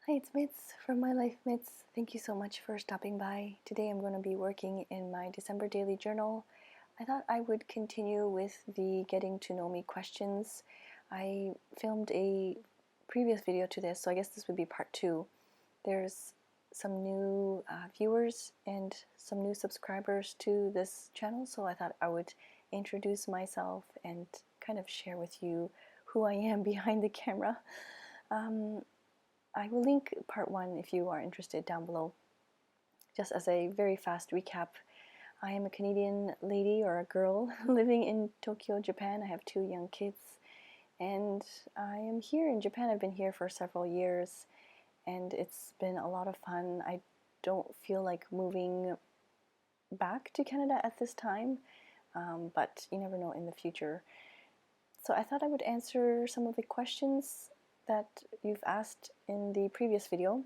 Hi, it's Mitz from My Life Mitz. Thank you so much for stopping by. Today I'm going to be working in my December daily journal. I thought I would continue with the getting to know me questions. I filmed a previous video to this, so I guess this would be part 2. There's some new viewers and some new subscribers to this channel, so I thought I would introduce myself and kind of share with you who I am behind the camera. I will link part 1 if you are interested down below. Just as a very fast recap, I am a Canadian lady or a girl living in Tokyo, Japan. I have 2 young kids and I am here in Japan. I've been here for several years and it's been a lot of fun. I don't feel like moving back to Canada at this time, but you never know in the future. So I thought I would answer some of the questions that you've asked in the previous video.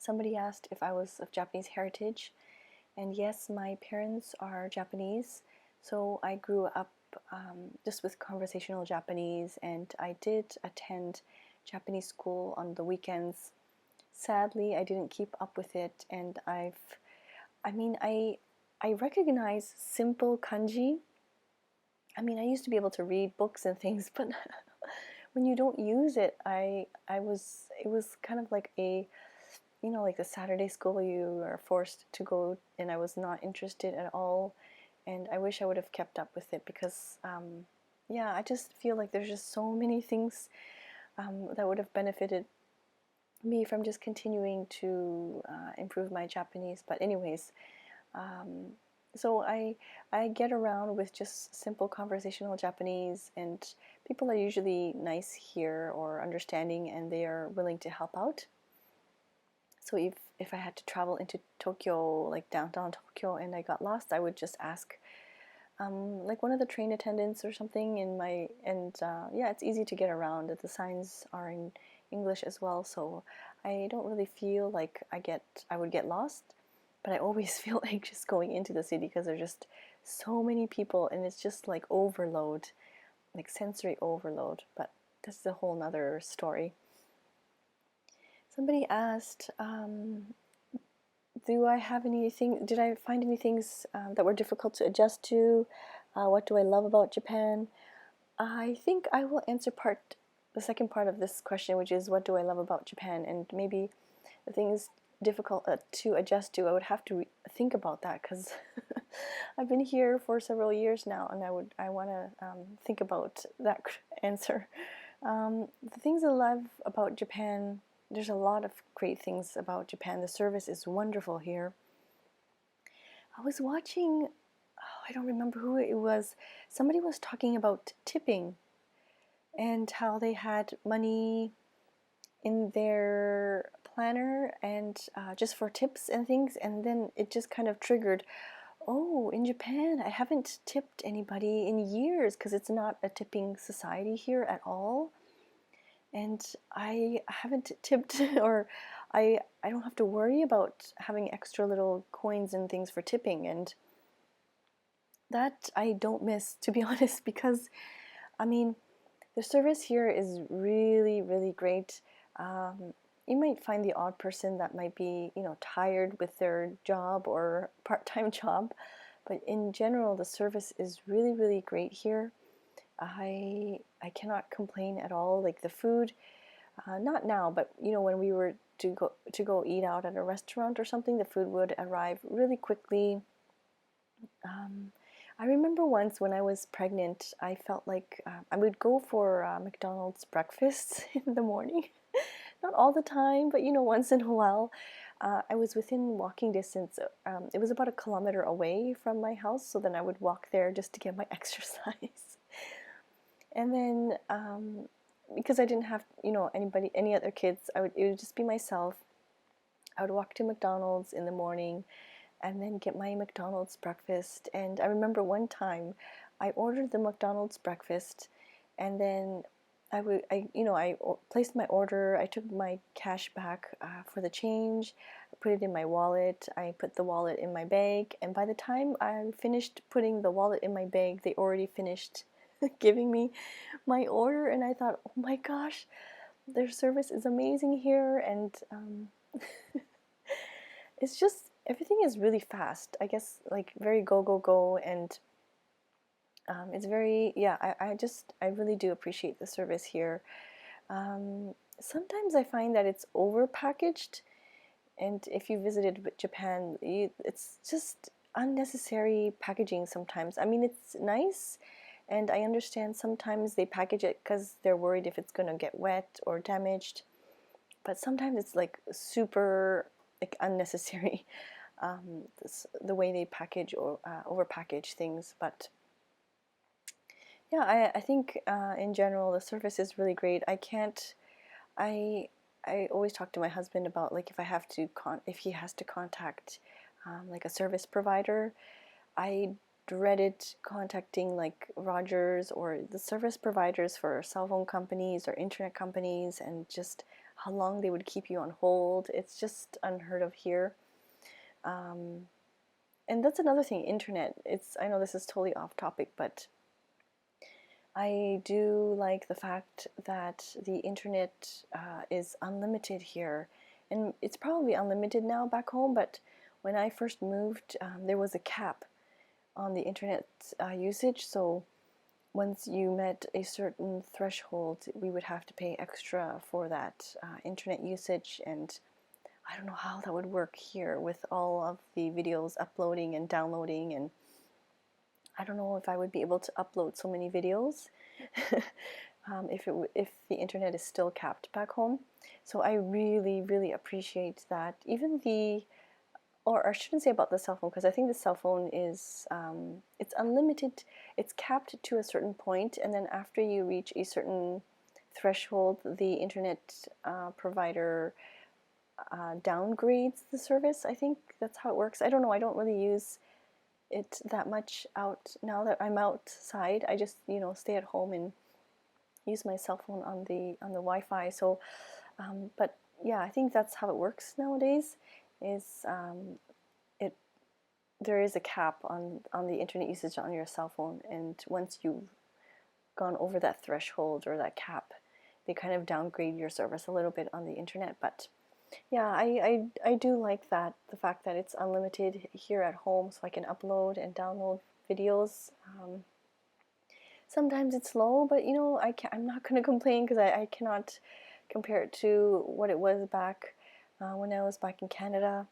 Somebody asked if I was of Japanese heritage, and yes, my parents are Japanese, so I grew up just with conversational Japanese, and I did attend Japanese school on the weekends. Sadly, I didn't keep up with it, and I recognize simple kanji. I used to be able to read books and things, but when you don't use it, it was kind of like a, like the Saturday school you are forced to go, and I was not interested at all, and I wish I would have kept up with it because, yeah, I just feel like there's just so many things that would have benefited me from just continuing to improve my Japanese. But anyways, so I get around with just simple conversational Japanese, and people are usually nice here or understanding, and they are willing to help out. So if I had to travel into Tokyo, like downtown Tokyo, and I got lost, I would just ask like one of the train attendants or something yeah, it's easy to get around. The signs are in English as well, so I don't really feel like I would get lost. But I always feel anxious going into the city because there's just so many people, and it's just like overload, like sensory overload. But this is a whole nother story. Somebody asked, did I find any things that were difficult to adjust to? What do I love about Japan? I think I will answer the second part of this question, which is what do I love about Japan, and maybe the things difficult to adjust to. I would have to think about that because I've been here for several years now, and I want to think about that answer. The things I love about Japan, there's a lot of great things about Japan. The service is wonderful here. I was watching, I don't remember who it was. Somebody was talking about tipping and how they had money in their planner and just for tips and things, and then it just kind of triggered, oh, in Japan I haven't tipped anybody in years because it's not a tipping society here at all, and I haven't tipped or I don't have to worry about having extra little coins and things for tipping, and that I don't miss, to be honest, because the service here is really, really great. You might find the odd person that might be, tired with their job or part-time job, but in general, the service is really, really great here. I cannot complain at all. Like the food, not now, but when we were to go eat out at a restaurant or something, the food would arrive really quickly. I remember once when I was pregnant, I felt like I would go for McDonald's breakfast in the morning. Not all the time, but once in a while. I was within walking distance. It was about 1 kilometer away from my house, so then I would walk there just to get my exercise. And then, because I didn't have, any other kids, it would just be myself. I would walk to McDonald's in the morning and then get my McDonald's breakfast. And I remember one time I ordered the McDonald's breakfast, and then I placed my order. I took my cash back for the change. I put it in my wallet. I put the wallet in my bag, and by the time I finished putting the wallet in my bag, they already finished giving me my order, and I thought, oh my gosh, their service is amazing here, and it's just everything is really fast. I guess like very go go go, and it's very, yeah. I really do appreciate the service here. Sometimes I find that it's over packaged, and if you visited Japan, it's just unnecessary packaging sometimes. I mean, it's nice, and I understand sometimes they package it because they're worried if it's gonna get wet or damaged. But sometimes it's like super like unnecessary, the way they package or over package things. But yeah, I think in general the service is really great. I I always talk to my husband about like if I have to if he has to contact like a service provider. I dreaded contacting like Rogers or the service providers for cell phone companies or internet companies, and just how long they would keep you on hold. It's just unheard of here. Um, and that's another thing, internet. I know this is totally off topic, but I do like the fact that the internet is unlimited here. And it's probably unlimited now back home, but when I first moved, there was a cap on the internet usage. So once you met a certain threshold, we would have to pay extra for that internet usage. And I don't know how that would work here with all of the videos uploading and downloading, and I don't know if I would be able to upload so many videos if the internet is still capped back home. So I really, really appreciate that. Even or I shouldn't say about the cell phone, because I think the cell phone is, it's unlimited. It's capped to a certain point, and then after you reach a certain threshold, the internet provider downgrades the service. I think that's how it works. I don't know. I don't really use it that much out now that I'm outside. I just stay at home and use my cell phone on the Wi-Fi. So, but yeah, I think that's how it works nowadays. Is it there is a cap on the internet usage on your cell phone, and once you've gone over that threshold or that cap, they kind of downgrade your service a little bit on the internet. But yeah, I do like that, the fact that it's unlimited here at home, so I can upload and download videos. Sometimes it's slow, but I'm not going to complain, because I cannot compare it to what it was back when I was back in Canada.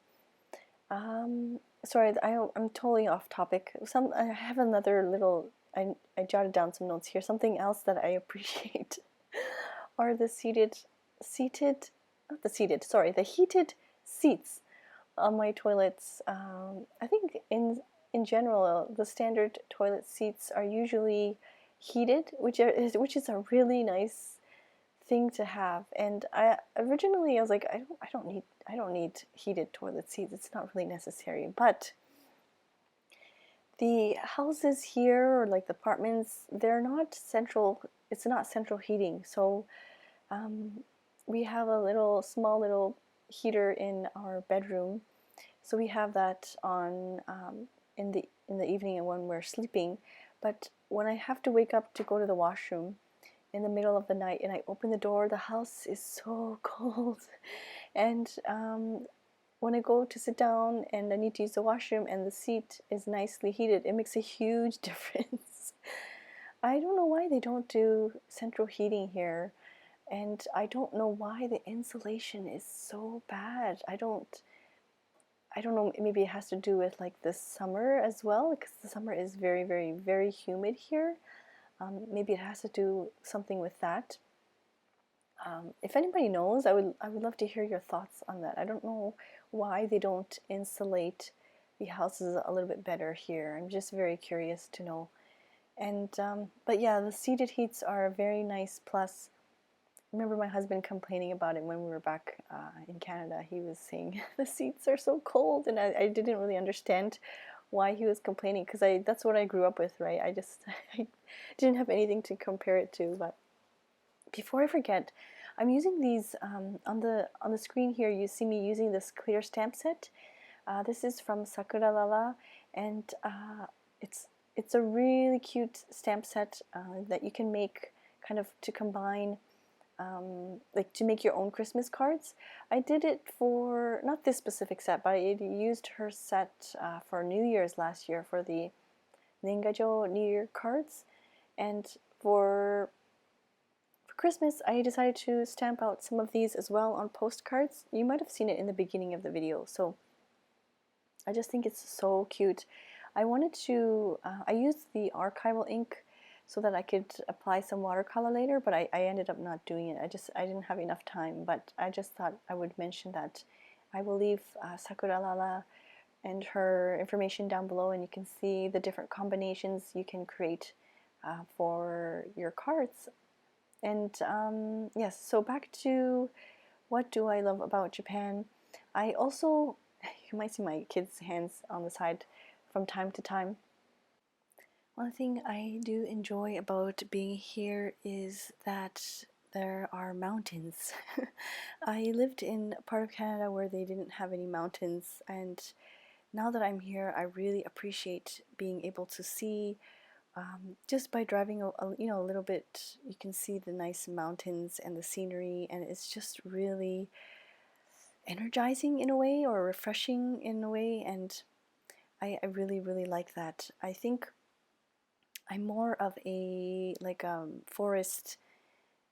Sorry, I'm totally off topic. I have another little. I jotted down some notes here. Something else that I appreciate are the the heated seats on my toilets. I think in general, the standard toilet seats are usually heated, which is a really nice thing to have. And I was like, I don't need heated toilet seats. It's not really necessary. But the houses here, or like the apartments, they're not central. It's not central heating. So we have a small little heater in our bedroom. So we have that on in the evening and when we're sleeping. But when I have to wake up to go to the washroom in the middle of the night and I open the door, the house is so cold. And when I go to sit down and I need to use the washroom and the seat is nicely heated, it makes a huge difference. I don't know why they don't do central heating here, and I don't know why the insulation is so bad. I don't know, maybe it has to do with like the summer as well, because the summer is very, very, very humid here. Maybe it has to do something with that. If anybody knows, I would love to hear your thoughts on that. I don't know why they don't insulate the houses a little bit better here. I'm just very curious to know. And but yeah, the seated heats are a very nice plus. I remember my husband complaining about it when we were back in Canada. He was saying the seats are so cold, and I didn't really understand why he was complaining, because that's what I grew up with, right? I didn't have anything to compare it to. But before I forget, I'm using these on the screen here. You see me using this clear stamp set. This is from Sakura Lala, and it's a really cute stamp set that you can make kind of to combine like to make your own Christmas cards. I did it for not this specific set, but I used her set for New Year's last year for the Nengajo New Year cards, and for Christmas I decided to stamp out some of these as well on postcards. You might have seen it in the beginning of the video, so I just think it's so cute. I wanted to, I used the archival ink so that I could apply some watercolor later, but I ended up not doing it. I didn't have enough time, but I just thought I would mention that. I will leave Sakura Lala and her information down below, and you can see the different combinations you can create for your cards. And yes, so back to what do I love about Japan. I also, you might see my kids' hands on the side from time to time. One thing I do enjoy about being here is that there are mountains. I lived in a part of Canada where they didn't have any mountains, and now that I'm here, I really appreciate being able to see. Just by driving a little bit, you can see the nice mountains and the scenery, and it's just really energizing in a way, or refreshing in a way, and I really really like that. I think I'm more of a forest,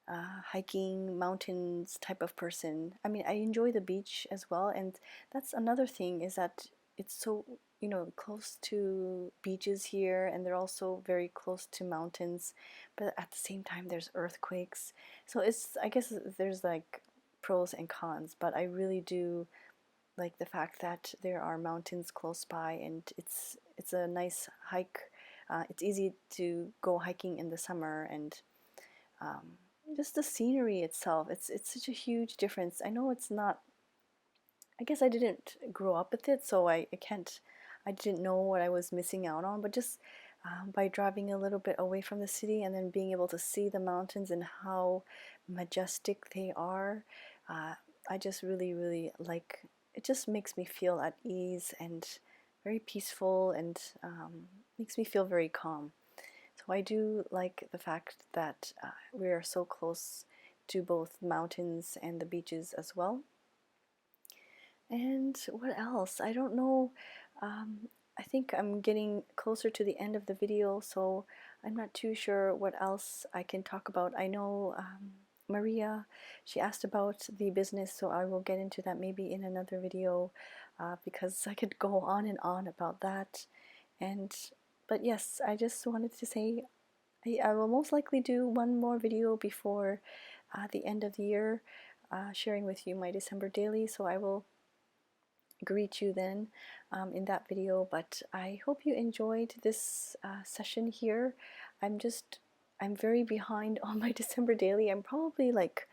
hiking, mountains type of person. I mean, I enjoy the beach as well, and that's another thing, is that it's so, close to beaches here, and they're also very close to mountains, but at the same time there's earthquakes. So it's, I guess there's like pros and cons, but I really do like the fact that there are mountains close by, and it's a nice hike. It's easy to go hiking in the summer, and just the scenery itself. It's such a huge difference. I know it's not. I guess I didn't grow up with it, so I can't. I didn't know what I was missing out on. But just by driving a little bit away from the city and then being able to see the mountains and how majestic they are, I just really really like. It just makes me feel at ease and very peaceful, and makes me feel very calm. So I do like the fact that we are so close to both mountains and the beaches as well. And what else? I don't know. I think I'm getting closer to the end of the video, so I'm not too sure what else I can talk about. I know Maria, she asked about the business, so I will get into that maybe in another video, because I could go on and on about that. And but yes, I just wanted to say I will most likely do one more video before the end of the year, sharing with you my December daily. So I will greet you then in that video. But I hope you enjoyed this session here. I'm very behind on my December daily. I'm probably like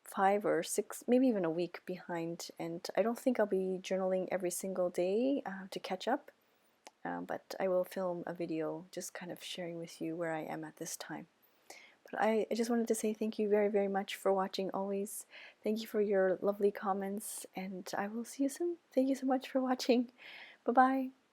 5 or 6, maybe even a week behind, and I don't think I'll be journaling every single day to catch up. But I will film a video just kind of sharing with you where I am at this time. But I just wanted to say thank you very, very much for watching always. Thank you for your lovely comments, and I will see you soon. Thank you so much for watching. Bye-bye.